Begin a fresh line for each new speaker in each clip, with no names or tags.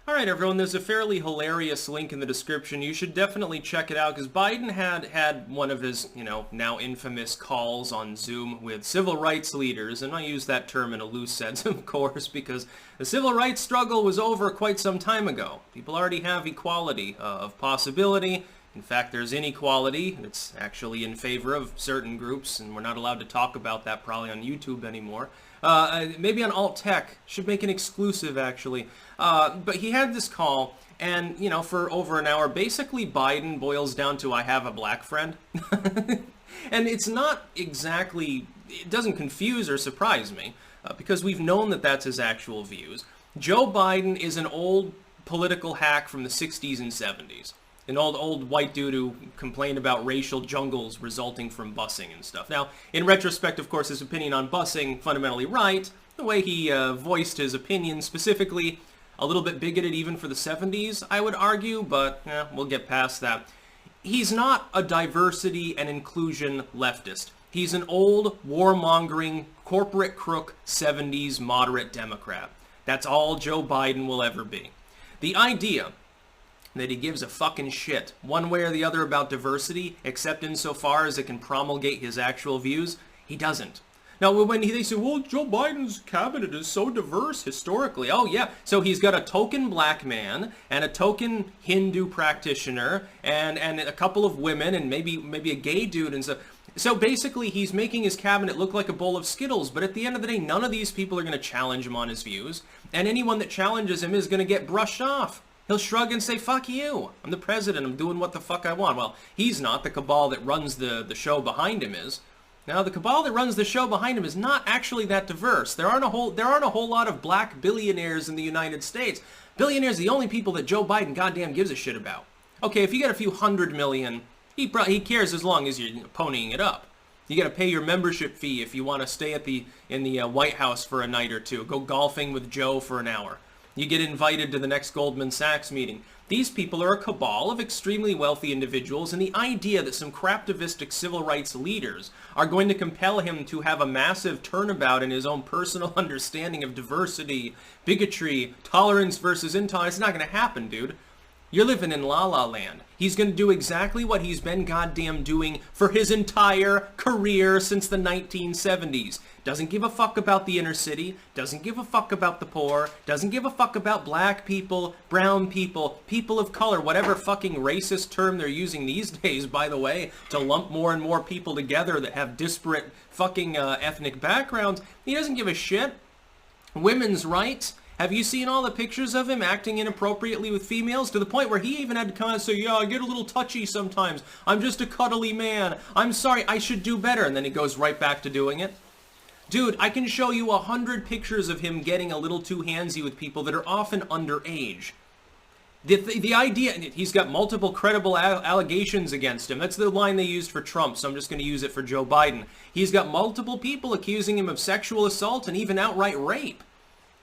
Alright everyone, there's a fairly hilarious link in the description. You should definitely check it out because Biden had one of his, now infamous calls on Zoom with civil rights leaders, and I use that term in a loose sense, of course, because the civil rights struggle was over quite some time ago. People already have equality of possibility. In fact, there's inequality, and it's actually in favor of certain groups, and we're not allowed to talk about that probably on YouTube anymore. Maybe on Alt Tech. Should make an exclusive, actually. But he had this call, and, for over an hour, basically Biden boils down to, I have a black friend. And it's not exactly, it doesn't confuse or surprise me, because we've known that that's his actual views. Joe Biden is an old political hack from the 60s and 70s. An old white dude who complained about racial jungles resulting from busing and stuff. Now, in retrospect, of course, his opinion on busing, fundamentally right. The way he voiced his opinion, specifically, a little bit bigoted even for the 70s, I would argue, but we'll get past that. He's not a diversity and inclusion leftist. He's an old, warmongering, corporate crook 70s moderate Democrat. That's all Joe Biden will ever be. The idea that he gives a fucking shit one way or the other about diversity, except insofar as it can promulgate his actual views, he doesn't. Now, when they say, well, Joe Biden's cabinet is so diverse historically. Oh, yeah. So he's got a token black man and a token Hindu practitioner and a couple of women and maybe a gay dude and so. So basically, he's making his cabinet look like a bowl of Skittles, but at the end of the day, none of these people are going to challenge him on his views, and anyone that challenges him is going to get brushed off. He'll shrug and say, fuck you. I'm the president. I'm doing what the fuck I want. Well, he's not. The cabal that runs the show behind him is. Now, the cabal that runs the show behind him is not actually that diverse. There aren't a whole lot of black billionaires in the United States. Billionaires are the only people that Joe Biden goddamn gives a shit about. Okay, if you get a few 100 million, he cares as long as you're ponying it up. You got to pay your membership fee if you want to stay in the White House for a night or two. Go golfing with Joe for an hour. You get invited to the next Goldman Sachs meeting. These people are a cabal of extremely wealthy individuals, and the idea that some craptivistic civil rights leaders are going to compel him to have a massive turnabout in his own personal understanding of diversity, bigotry, tolerance versus intolerance is not going to happen, dude. You're living in La La Land. He's going to do exactly what he's been goddamn doing for his entire career since the 1970s. Doesn't give a fuck about the inner city, doesn't give a fuck about the poor, doesn't give a fuck about black people, brown people, people of color, whatever fucking racist term they're using these days, by the way, to lump more and more people together that have disparate fucking ethnic backgrounds. He doesn't give a shit. Women's rights. Have you seen all the pictures of him acting inappropriately with females? To the point where he even had to come out and say, yeah, I get a little touchy sometimes. I'm just a cuddly man. I'm sorry, I should do better. And then he goes right back to doing it. Dude, I can show you 100 pictures of him getting a little too handsy with people that are often underage. The idea, he's got multiple credible allegations against him. That's the line they used for Trump, so I'm just going to use it for Joe Biden. He's got multiple people accusing him of sexual assault and even outright rape.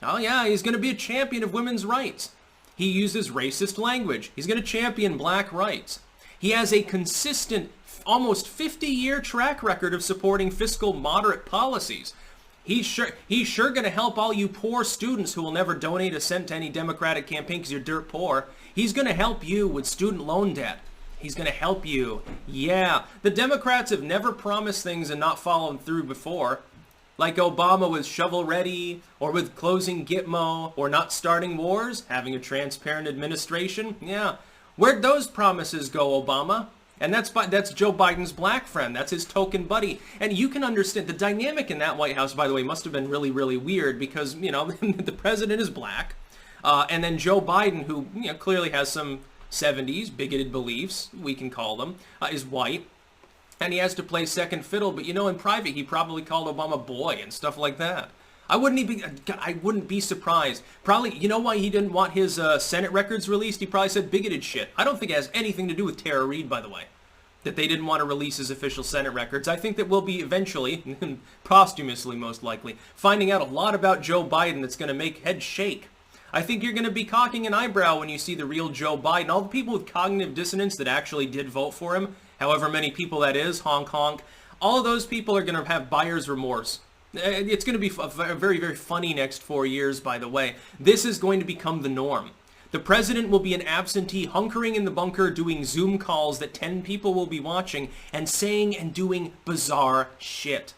Oh yeah, he's going to be a champion of women's rights. He uses racist language. He's going to champion black rights. He has a consistent, almost 50-year track record of supporting fiscal moderate policies. He's sure going to help all you poor students who will never donate a cent to any Democratic campaign because you're dirt poor. He's going to help you with student loan debt. He's going to help you. Yeah, the Democrats have never promised things and not followed through before. Like Obama with shovel ready, or with closing Gitmo, or not starting wars, having a transparent administration. Yeah. Where'd those promises go, Obama? And that's Joe Biden's black friend. That's his token buddy. And you can understand the dynamic in that White House, by the way, must have been really, really weird because, the president is black. And then Joe Biden, who clearly has some 70s bigoted beliefs, we can call them, is white. And he has to play second fiddle, but in private he probably called Obama boy and stuff like that. I wouldn't be surprised. Probably, you know why he didn't want his Senate records released? He probably said bigoted shit. I don't think it has anything to do with Tara Reid, by the way, that they didn't want to release his official Senate records. I think that we'll be eventually, posthumously most likely, finding out a lot about Joe Biden that's going to make heads shake. I think you're going to be cocking an eyebrow when you see the real Joe Biden. All the people with cognitive dissonance that actually did vote for him, however many people that is, honk honk, all of those people are going to have buyer's remorse. It's going to be very, very funny next 4 years, by the way. This is going to become the norm. The president will be an absentee hunkering in the bunker doing Zoom calls that 10 people will be watching and saying and doing bizarre shit.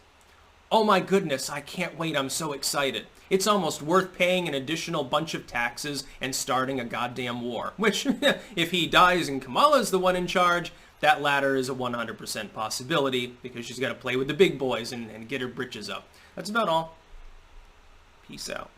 Oh my goodness, I can't wait, I'm so excited. It's almost worth paying an additional bunch of taxes and starting a goddamn war. Which, if he dies and Kamala's the one in charge, that latter is a 100% possibility because she's got to play with the big boys and get her britches up. That's about all. Peace out.